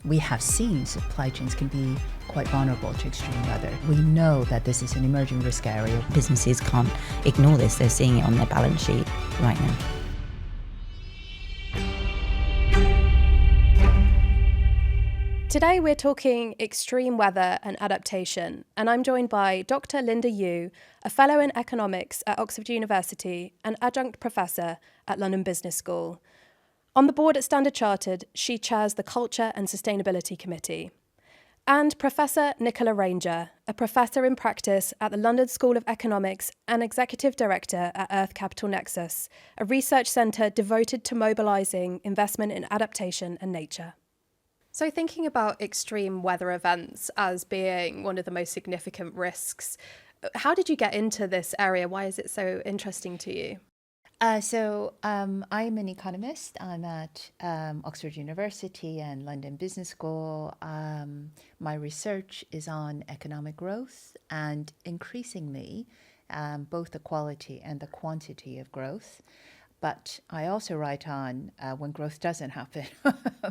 We have seen supply chains can be quite vulnerable to extreme weather. We know that this is an emerging risk area. Businesses can't ignore this. They're seeing it on their balance sheet right now. Today we're talking extreme weather and adaptation, and I'm joined by Dr. Linda Yueh, a fellow in economics at Oxford University and adjunct professor at London Business School. On the board at Standard Chartered, she chairs the Culture and Sustainability Committee. And Professor Nicola, a professor in practice at the London School of Economics and executive director at Earth Capital Nexus, a research centre devoted to mobilising investment in adaptation and nature. So thinking about extreme weather events as being one of the most significant risks, how did you get into this area? Why is it so interesting to you? I'm an economist. I'm at Oxford University and London Business School. My research is on economic growth and increasingly both the quality and the quantity of growth. But I also write on when growth doesn't happen,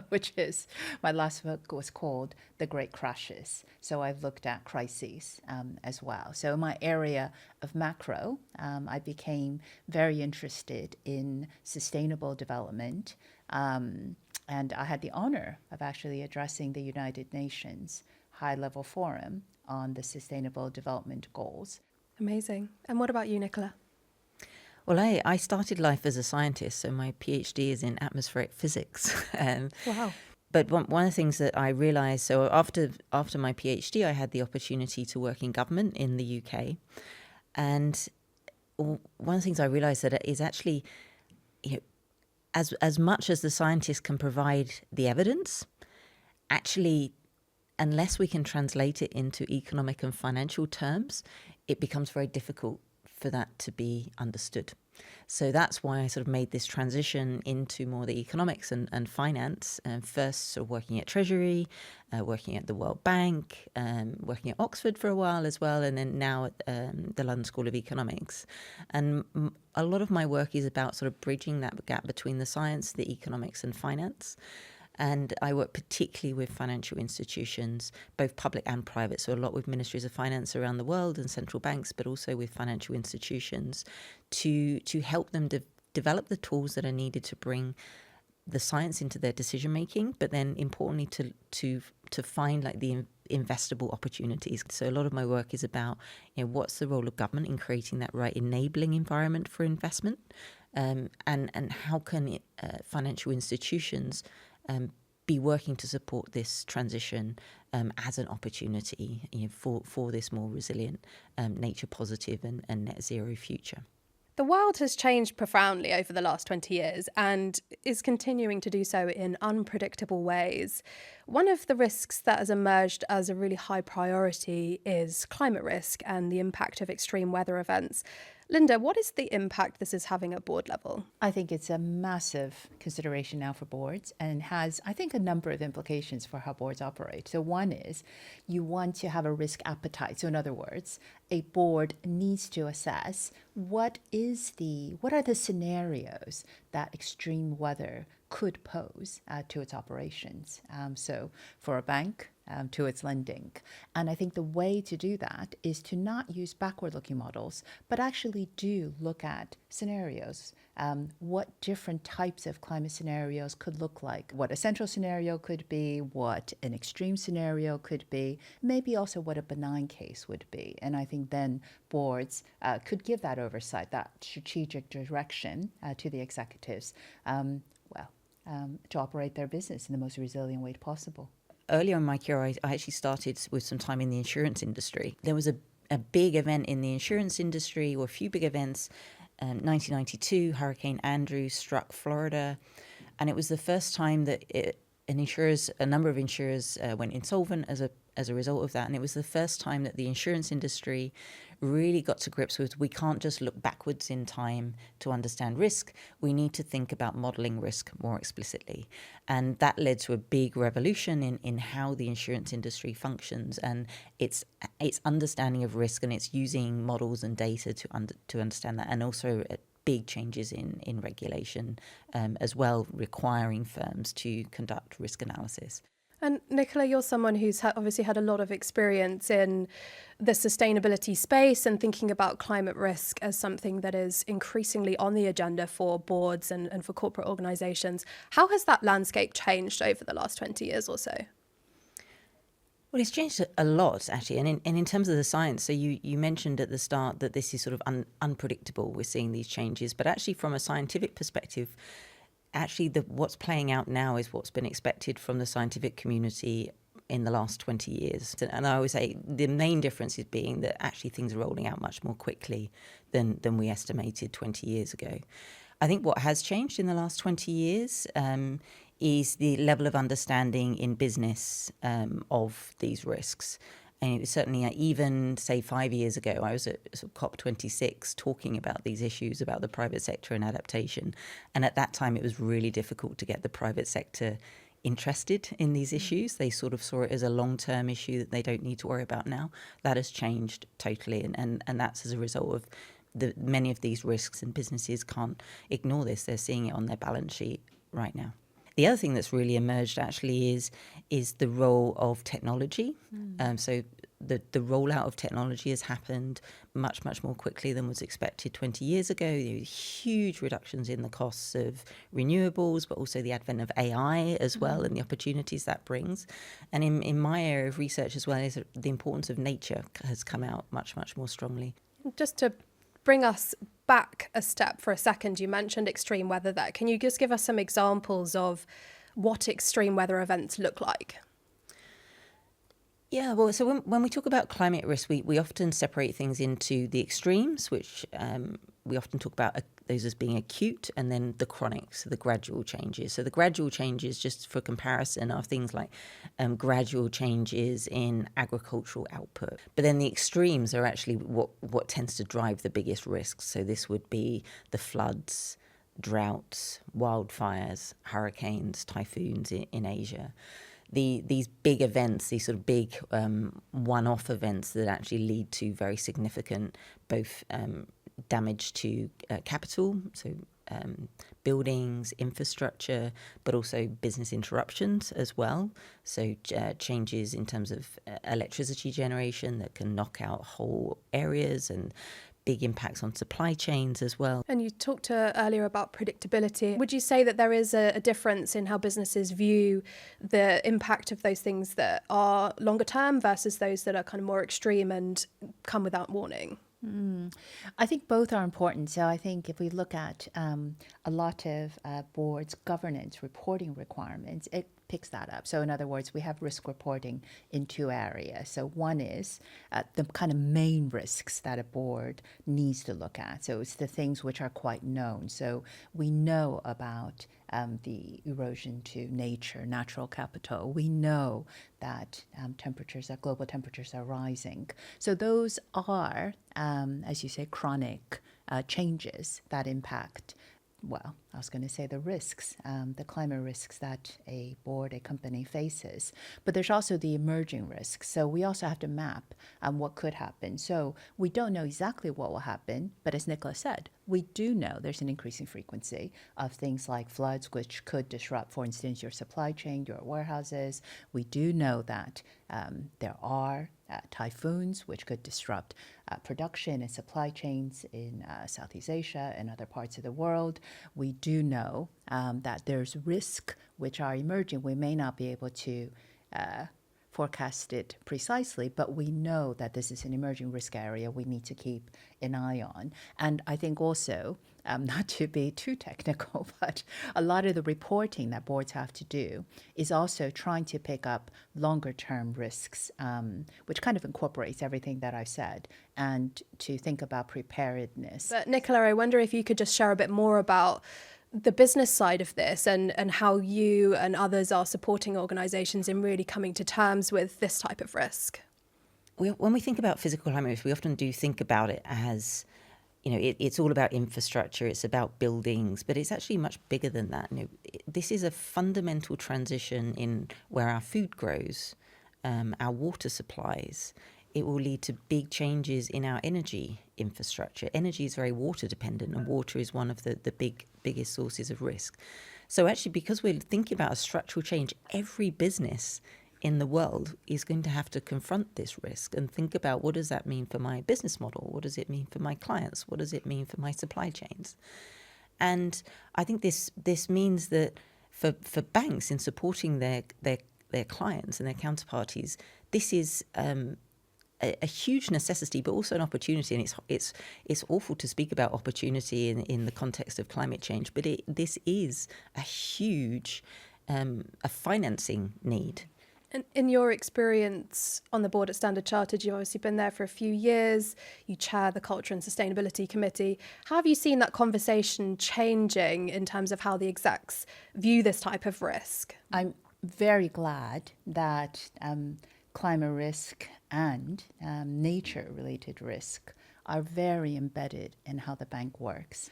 which is my last book was called The Great Crashes. So I've looked at crises as well. So in my area of macro, I became very interested in sustainable development. And I had the honor of actually addressing the United Nations high-level forum on the Sustainable Development Goals. Amazing. And what about you, Nicola? Well, I started life as a scientist, so my PhD is in atmospheric physics. Wow. But one of the things that I realised, so after my PhD, I had the opportunity to work in government in the UK. And one of the things I realised that is actually, as much as the scientists can provide the evidence, actually, unless we can translate it into economic and financial terms, it becomes very difficult for that to be understood. So that's why I sort of made this transition into more the economics and finance, first sort of working at Treasury, working at the World Bank, working at Oxford for a while as well, and then now at the London School of Economics. And a lot of my work is about sort of bridging that gap between the science, the economics and finance. And I work particularly with financial institutions, both public and private, so a lot with ministries of finance around the world and central banks, but also with financial institutions to help them develop the tools that are needed to bring the science into their decision making, but then importantly to find like the investable opportunities. So a lot of my work is about what's the role of government in creating that right enabling environment for investment, and how can financial institutions be working to support this transition as an opportunity for this more resilient, nature positive and net zero future. The world has changed profoundly over the last 20 years and is continuing to do so in unpredictable ways. One of the risks that has emerged as a really high priority is climate risk and the impact of extreme weather events. Linda, what is the impact this is having at board level? I think it's a massive consideration now for boards and has, I think, a number of implications for how boards operate. So one is you want to have a risk appetite. So in other words, a board needs to assess what are the scenarios that extreme weather could pose to its operations. So for a bank, to its lending. And I think the way to do that is to not use backward-looking models, but actually do look at scenarios. What different types of climate scenarios could look like, what a central scenario could be, what an extreme scenario could be, maybe also what a benign case would be. And I think then boards could give that oversight, that strategic direction to the executives, to operate their business in the most resilient way possible. Earlier in my career, I actually started with some time in the insurance industry. There was a big event in the insurance industry, or a few big events. 1992, Hurricane Andrew struck Florida, and it was the first time that a number of insurers went insolvent as a result of that. And it was the first time that the insurance industry really got to grips with, we can't just look backwards in time to understand risk. We need to think about modeling risk more explicitly. And that led to a big revolution in how the insurance industry functions and its understanding of risk, and it's using models and data to understand that, and also big changes in regulation as well, requiring firms to conduct risk analysis. And Nicola, you're someone who's obviously had a lot of experience in the sustainability space and thinking about climate risk as something that is increasingly on the agenda for boards and for corporate organisations. How has that landscape changed over the last 20 years or so? Well, it's changed a lot, actually. And in terms of the science, so you mentioned at the start that this is sort of unpredictable. We're seeing these changes. But actually, from a scientific perspective, actually what's playing out now is what's been expected from the scientific community in the last 20 years. And I always say the main difference is being that actually things are rolling out much more quickly than we estimated 20 years ago. I think what has changed in the last 20 years is the level of understanding in business of these risks. And it was certainly even, say, 5 years ago, I was at sort of COP26 talking about these issues about the private sector and adaptation. And at that time, it was really difficult to get the private sector interested in these issues. They sort of saw it as a long-term issue that they don't need to worry about now. That has changed totally. And that's as a result of many of these risks, and businesses can't ignore this. They're seeing it on their balance sheet right now. The other thing that's really emerged actually is the role of technology. So the rollout of technology has happened much, much more quickly than was expected 20 years ago. There were huge reductions in the costs of renewables, but also the advent of AI as well, and the opportunities that brings. And in my area of research as well, is the importance of nature has come out much, much more strongly. Just to bring us back a step for a second, you mentioned extreme weather there. Can you just give us some examples of what extreme weather events look like? Yeah, well, so when we talk about climate risk, we often separate things into the extremes, which we often talk about those as being acute, and then the chronic, so the gradual changes. So the gradual changes, just for comparison, are things like gradual changes in agricultural output. But then the extremes are actually what tends to drive the biggest risks. So this would be the floods, droughts, wildfires, hurricanes, typhoons in Asia. These big events, these sort of big one-off events that actually lead to very significant both damage to capital, so buildings, infrastructure, but also business interruptions as well. So changes in terms of electricity generation that can knock out whole areas, and big impacts on supply chains as well. And you talked earlier about predictability. Would you say that there is a difference in how businesses view the impact of those things that are longer term versus those that are kind of more extreme and come without warning? I think both are important. So I think if we look at a lot of boards' governance reporting requirements, it picks that up. So in other words, we have risk reporting in two areas. So one is the kind of main risks that a board needs to look at. So it's the things which are quite known. So we know about the erosion to nature, natural capital. We know that global temperatures are rising. So those are, as you say, chronic changes that impact, well, I was going to say the risks, the climate risks that a board, a company faces. But there's also the emerging risks. So we also have to map what could happen. So we don't know exactly what will happen, but as Nicola said, we do know there's an increasing frequency of things like floods, which could disrupt, for instance, your supply chain, your warehouses. We do know that there are typhoons, which could disrupt production and supply chains in Southeast Asia and other parts of the world. We do know that there's risk which are emerging. We may not be able to forecast it precisely, but we know that this is an emerging risk area we need to keep an eye on. And I think also, not to be too technical, but a lot of the reporting that boards have to do is also trying to pick up longer term risks, which kind of incorporates everything that I've said, and to think about preparedness. But Nicola, I wonder if you could just share a bit more about the business side of this and how you and others are supporting organisations in really coming to terms with this type of risk. When we think about physical climate risk, we often do think about it as, it's all about infrastructure, it's about buildings, but it's actually much bigger than that. This is a fundamental transition in where our food grows, our water supplies. It will lead to big changes in our energy infrastructure. Energy is very water dependent, and water is one of the biggest sources of risk. So actually, because we're thinking about a structural change, every business in the world is going to have to confront this risk and think about, what does that mean for my business model? What does it mean for my clients? What does it mean for my supply chains? And I think this means that for banks in supporting their clients and their counterparties, this is a huge necessity, but also an opportunity. And it's awful to speak about opportunity in the context of climate change, but this is a huge a financing need. And in your experience on the board at Standard Chartered, you've obviously been there for a few years. You chair the Culture and Sustainability Committee. How have you seen that conversation changing in terms of how the execs view this type of risk? I'm very glad that climate risk and nature-related risk are very embedded in how the bank works.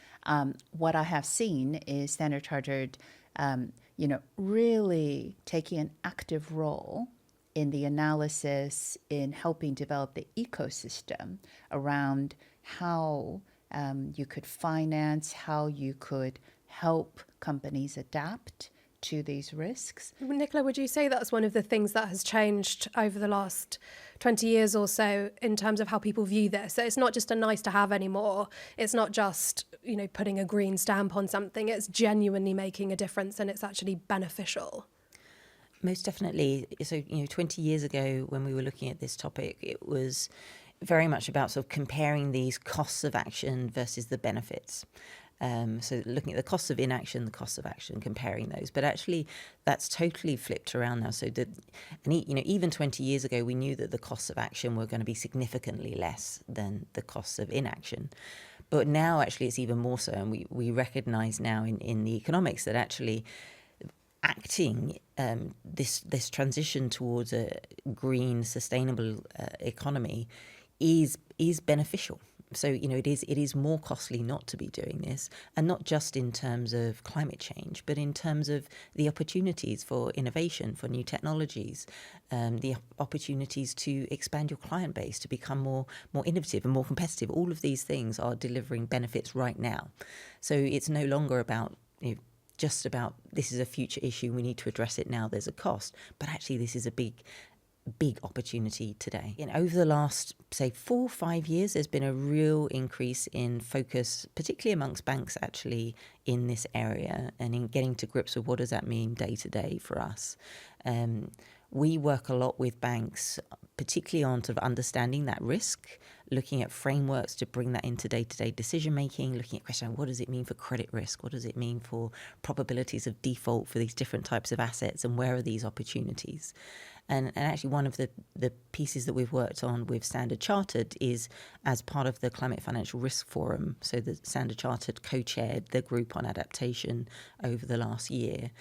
What I have seen is Standard Chartered really taking an active role in the analysis, in helping develop the ecosystem around how you could finance, how you could help companies adapt to these risks. Nicola, would you say that's one of the things that has changed over the last 20 years or so in terms of how people view this? So it's not just a nice to have anymore. It's not just, putting a green stamp on something. It's genuinely making a difference and it's actually beneficial. Most definitely. So, 20 years ago when we were looking at this topic, it was very much about sort of comparing these costs of action versus the benefits. So looking at the costs of inaction, the costs of action, comparing those. But actually, that's totally flipped around now. So that, even 20 years ago, we knew that the costs of action were going to be significantly less than the costs of inaction. But now, actually, it's even more so. And we recognise now in the economics that actually acting this transition towards a green, sustainable economy is beneficial. So, it is more costly not to be doing this, and not just in terms of climate change, but in terms of the opportunities for innovation, for new technologies, the opportunities to expand your client base, to become more innovative and more competitive. All of these things are delivering benefits right now. So it's no longer about just about this is a future issue, we need to address it now, there's a cost. But actually, this is a big opportunity today. Over the last, say, 4 or 5 years, there's been a real increase in focus, particularly amongst banks, actually, in this area and in getting to grips with what does that mean day to day for us. We work a lot with banks, particularly on sort of understanding that risk, looking at frameworks to bring that into day-to-day decision-making, looking at questions, what does it mean for credit risk? What does it mean for probabilities of default for these different types of assets? And where are these opportunities? And actually, one of the pieces that we've worked on with Standard Chartered is as part of the Climate Financial Risk Forum. So the Standard Chartered co-chaired the group on adaptation over the last year.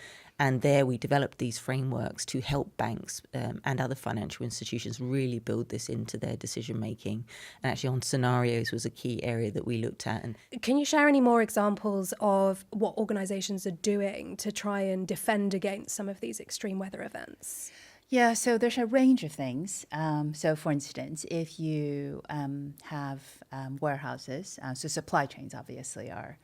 And there we developed these frameworks to help banks and other financial institutions really build this into their decision making. And actually on scenarios was a key area that we looked at. And can you share any more examples of what organisations are doing to try and defend against some of these extreme weather events? Yeah, so there's a range of things. So for instance, if you have warehouses, so supply chains obviously are,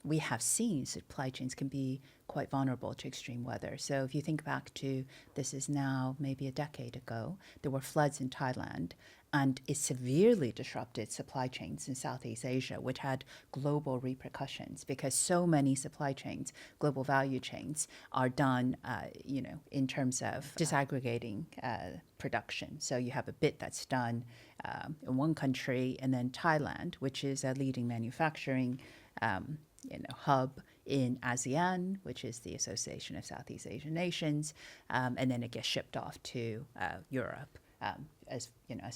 we have seen supply chains can be quite vulnerable to extreme weather. So if you think back to, this is now maybe a decade ago, there were floods in Thailand, and it severely disrupted supply chains in Southeast Asia, which had global repercussions because so many supply chains, global value chains, are done, in terms of disaggregating production. So you have a bit that's done in one country, and then Thailand, which is a leading manufacturing hub in ASEAN, which is the Association of Southeast Asian Nations, and then it gets shipped off to Europe. As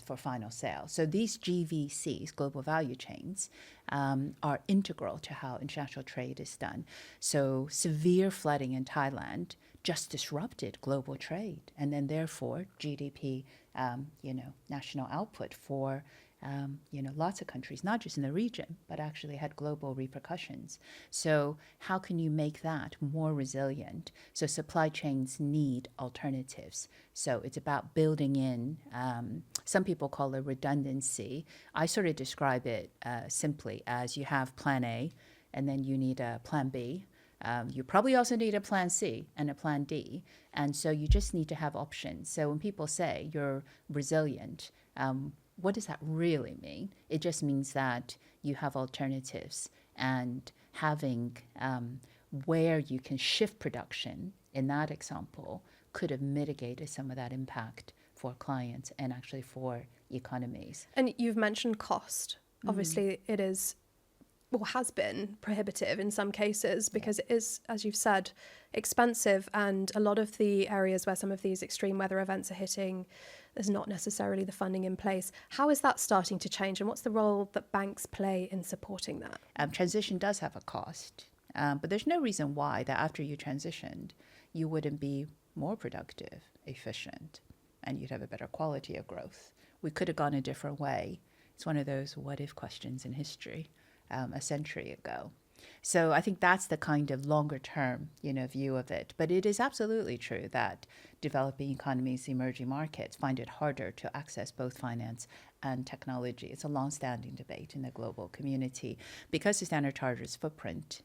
for final sale. So these GVCs, global value chains, are integral to how international trade is done. So severe flooding in Thailand just disrupted global trade, and then therefore GDP, national output for lots of countries, not just in the region, but actually had global repercussions. So how can you make that more resilient? So supply chains need alternatives. So it's about building in, some people call it redundancy. I sort of describe it simply as you have plan A, and then you need a plan B, You probably also need a plan C and a plan D. And so you just need to have options. So when people say you're resilient, what does that really mean? It just means that you have alternatives, and having where you can shift production in that example could have mitigated some of that impact for clients and actually for economies. And you've mentioned cost. Obviously, it is, or has been, prohibitive in some cases because it is, as you've said, expensive. And a lot of the areas where some of these extreme weather events are hitting, there's not necessarily the funding in place. How is that starting to change, and what's the role that banks play in supporting that? Transition does have a cost, but there's no reason why that after you transitioned, you wouldn't be more productive, efficient, and you'd have a better quality of growth. We could have gone a different way. It's one of those what if questions in history a century ago. So I think that's the kind of longer term, view of it. But it is absolutely true that developing economies, emerging markets find it harder to access both finance and technology. It's a long-standing debate in the global community because the Standard Chartered's footprint.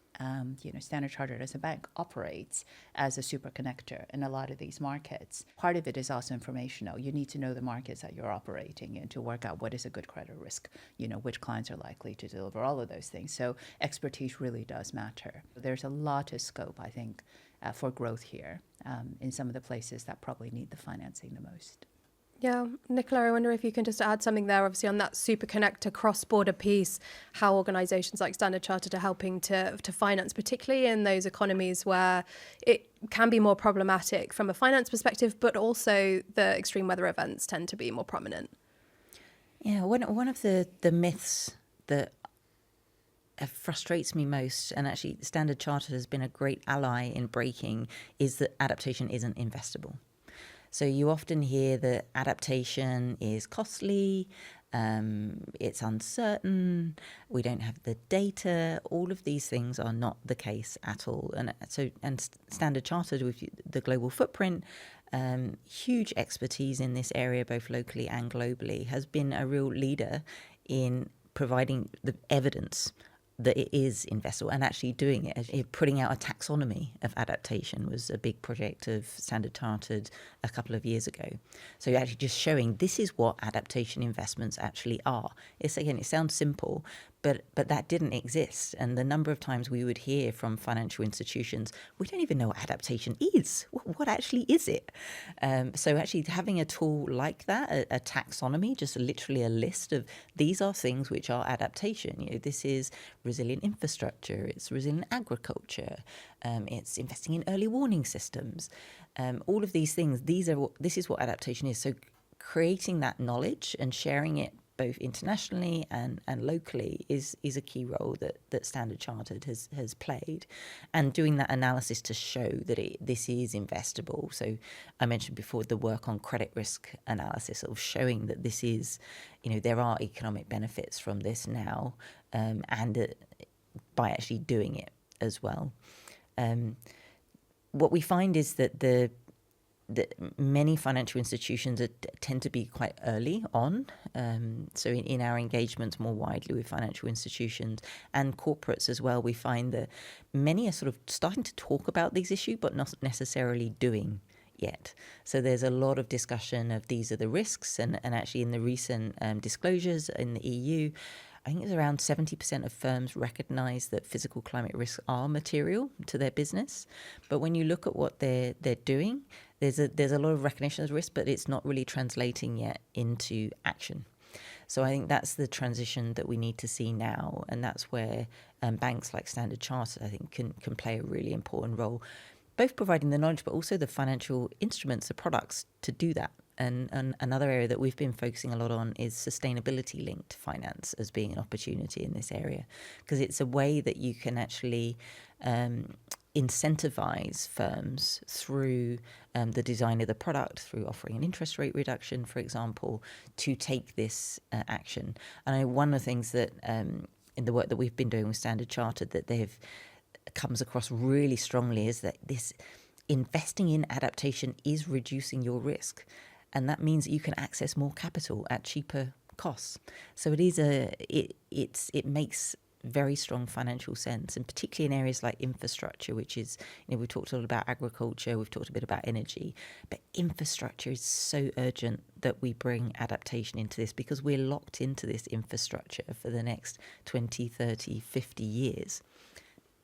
Standard Chartered as a bank operates as a super connector in a lot of these markets. Part of it is also informational. You need to know the markets that you're operating in to work out what is a good credit risk, which clients are likely to deliver, all of those things. So expertise really does matter. There's a lot of scope, I think, for growth here in some of the places that probably need the financing the most. Yeah, Nicola, I wonder if you can just add something there, obviously, on that super connector cross-border piece, how organisations like Standard Chartered are helping to finance, particularly in those economies where it can be more problematic from a finance perspective, but also the extreme weather events tend to be more prominent. Yeah, one of the myths that frustrates me most, and actually Standard Chartered has been a great ally in breaking, is that adaptation isn't investable. So you often hear that adaptation is costly, it's uncertain, we don't have the data. All of these things are not the case at all. And Standard Chartered, with the global footprint, huge expertise in this area, both locally and globally, has been a real leader in providing the evidence that it is investable and actually doing it. Putting out a taxonomy of adaptation was a big project of Standard Chartered a couple of years ago. So you're actually just showing this is what adaptation investments actually are. It sounds simple, but that didn't exist. And the number of times we would hear from financial institutions, we don't even know what adaptation is. What actually is it? So actually having a tool like that, a taxonomy, just literally a list of these are things which are adaptation. This is resilient infrastructure, it's resilient agriculture, it's investing in early warning systems. All of these things, this is what adaptation is. So creating that knowledge and sharing it both internationally and locally is a key role that Standard Chartered has played, and doing that analysis to show that this is investable. So I mentioned before the work on credit risk analysis, of showing that this is, there are economic benefits from this now, and by actually doing it as well. What we find is that many financial institutions tend to be quite early on. So in our engagements more widely with financial institutions and corporates as well, we find that many are sort of starting to talk about these issues, but not necessarily doing yet. So there's a lot of discussion of these are the risks, and actually in the recent disclosures in the EU, I think it's around 70% of firms recognise that physical climate risks are material to their business. But when you look at what they're doing, there's a lot of recognition of risk, but it's not really translating yet into action. So I think that's the transition that we need to see now, and that's where banks like Standard Chartered, I think, can play a really important role, both providing the knowledge, but also the financial instruments, the products to do that. And another area that we've been focusing a lot on is sustainability-linked finance as being an opportunity in this area, because it's a way that you can actually incentivize firms through the design of the product, through offering an interest rate reduction, for example, to take this action. And I know one of the things that in the work that we've been doing with Standard Chartered that they've comes across really strongly is that this investing in adaptation is reducing your risk. And that means that you can access more capital at cheaper costs. So it is it makes very strong financial sense, and particularly in areas like infrastructure, which is, we've talked a lot about agriculture, we've talked a bit about energy, but infrastructure is so urgent that we bring adaptation into this, because we're locked into this infrastructure for the next 20, 30, 50 years.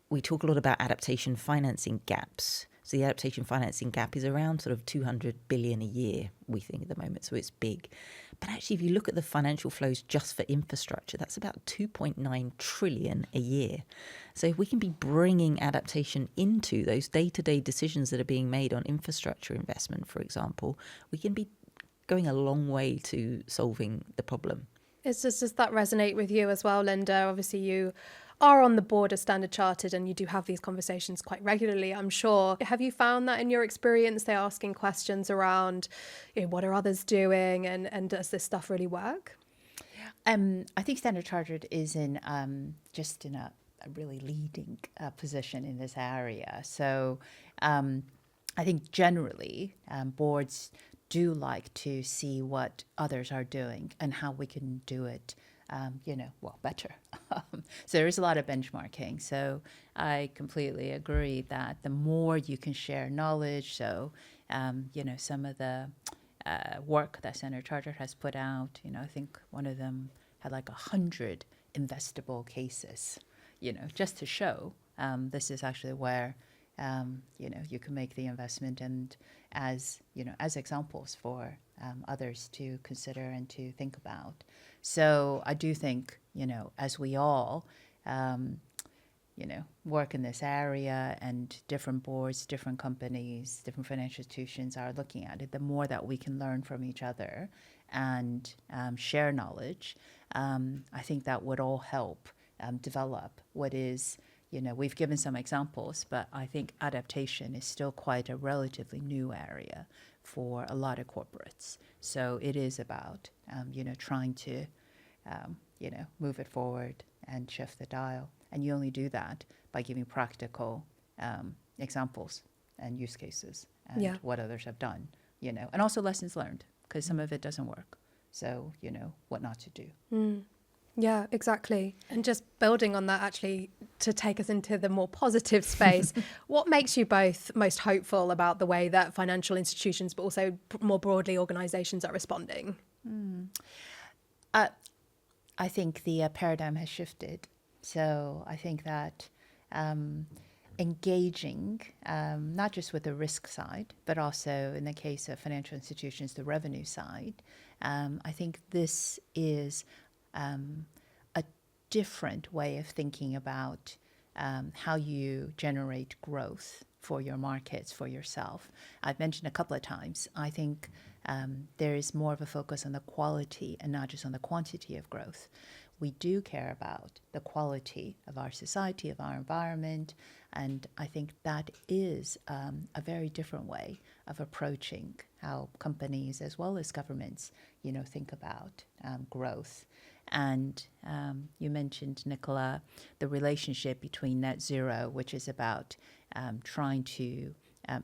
We talk a lot about adaptation financing gaps. So the adaptation financing gap is around sort of 200 billion a year, we think, at the moment. So it's big. But actually, if you look at the financial flows just for infrastructure, that's about 2.9 trillion a year. So if we can be bringing adaptation into those day-to-day decisions that are being made on infrastructure investment, for example, we can be going a long way to solving the problem. Does that resonate with you as well, Linda? Obviously, you are on the board of Standard Chartered and you do have these conversations quite regularly, I'm sure. Have you found that in your experience, they're asking questions around, what are others doing, and does this stuff really work? I think Standard Chartered is in just in a really leading position in this area. So I think generally boards do like to see what others are doing and how we can do it better. So there is a lot of benchmarking. So I completely agree that the more you can share knowledge, so, some of the work that Standard Chartered has put out, I think one of them had like 100 investable cases, just to show this is actually where, you can make the investment, and as examples for others to consider and to think about. So I do think, as we all, work in this area, and different boards, different companies, different financial institutions are looking at it, the more that we can learn from each other and share knowledge, I think that would all help develop what is, we've given some examples, but I think adaptation is still quite a relatively new area for a lot of corporates. So it is about, trying to, move it forward and shift the dial. And you only do that by giving practical examples and use cases and what others have done, and also lessons learned, because some of it doesn't work. So, what not to do. Yeah, exactly. And just building on that, actually, to take us into the more positive space, what makes you both most hopeful about the way that financial institutions, but also more broadly organisations, are responding? I think the paradigm has shifted. So I think that engaging, not just with the risk side, but also in the case of financial institutions, the revenue side, I think this is a different way of thinking about how you generate growth for your markets, for yourself. I've mentioned a couple of times, I think there is more of a focus on the quality and not just on the quantity of growth. We do care about the quality of our society, of our environment, and I think that is a very different way of approaching how companies as well as governments, think about growth. And you mentioned, Nicola, the relationship between net zero, which is about trying to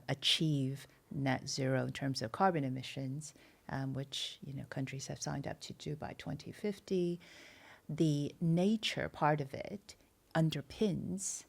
achieve net zero in terms of carbon emissions, which countries have signed up to do by 2050. The nature part of it underpins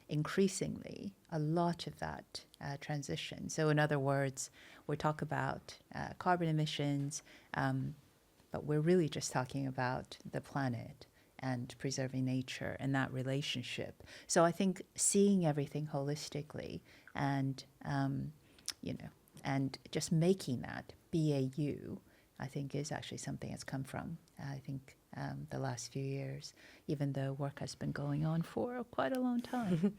increasingly a lot of that transition. So in other words, we talk about carbon emissions, but we're really just talking about the planet and preserving nature and that relationship. So I think seeing everything holistically and, and just making that BAU, I think is actually something that's come from, I think, the last few years, even though work has been going on for quite a long time.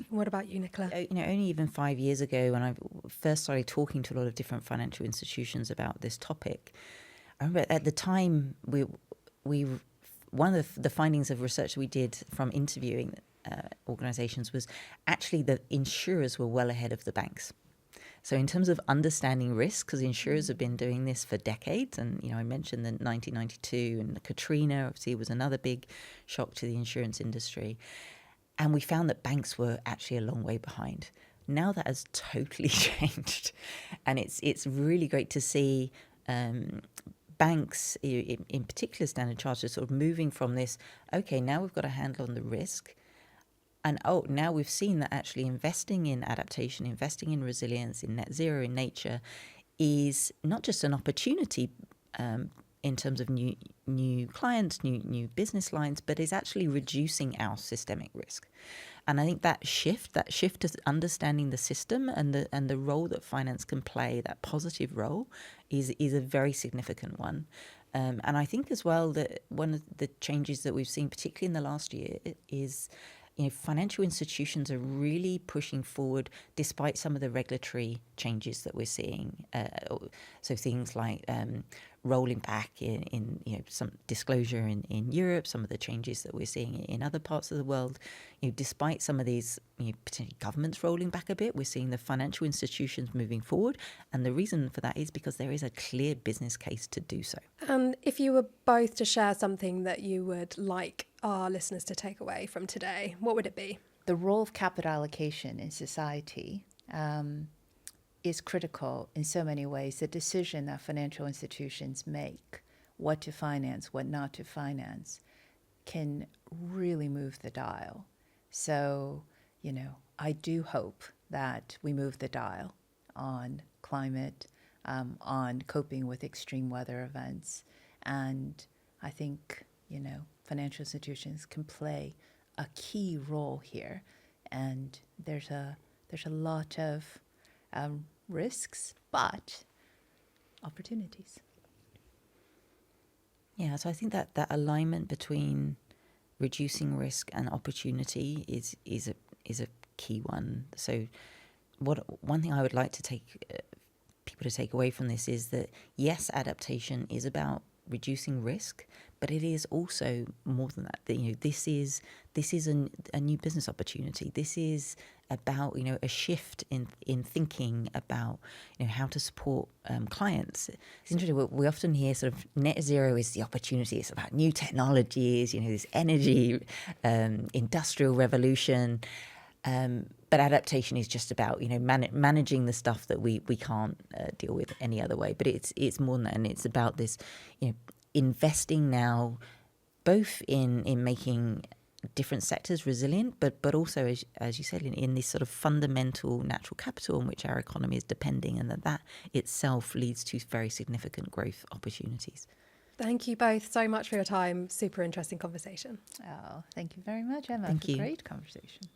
What about you, Nicola? Only even 5 years ago, when I first started talking to a lot of different financial institutions about this topic, I remember at the time we one of the findings of research we did from interviewing organisations was actually that insurers were well ahead of the banks. So in terms of understanding risk, because insurers have been doing this for decades, and I mentioned the 1992 and the Katrina obviously was another big shock to the insurance industry, and we found that banks were actually a long way behind. Now that has totally changed, and it's really great to see banks, in particular Standard Chartered, sort of moving from this, okay, now we've got a handle on the risk, and now we've seen that actually investing in adaptation, investing in resilience, in net zero, in nature, is not just an opportunity in terms of new clients, new business lines, but is actually reducing our systemic risk. And I think that shift to understanding the system and the role that finance can play, that positive role, is a very significant one. And I think as well that one of the changes that we've seen, particularly in the last year, is financial institutions are really pushing forward despite some of the regulatory changes that we're seeing. So things like rolling back in some disclosure in Europe, some of the changes that we're seeing in other parts of the world. Despite some of these potentially governments rolling back a bit, we're seeing the financial institutions moving forward. And the reason for that is because there is a clear business case to do so. And if you were both to share something that you would like our listeners to take away from today, what would it be? The role of capital allocation in society is critical in so many ways. The decision that financial institutions make, what to finance, what not to finance, can really move the dial. So, I do hope that we move the dial on climate, on coping with extreme weather events. And I think, financial institutions can play a key role here. And there's a lot of risks, but opportunities. Yeah, so I think that alignment between reducing risk and opportunity is a key one. So one thing I would like to people to take away from this is that, yes, adaptation is about reducing risk, but it is also more than that. This is a new business opportunity. This is about a shift in thinking about how to support clients. It's interesting. We often hear sort of net zero is the opportunity. It's about new technologies. This energy, industrial revolution. But adaptation is just about managing the stuff that we can't deal with any other way. But it's more than that, and it's about this investing now, both in making different sectors resilient, but also as you said, in this sort of fundamental natural capital on which our economy is depending, and that itself leads to very significant growth opportunities. Thank you both so much for your time. Super interesting conversation. Oh, thank you very much, Emma. Thank you. Great conversation.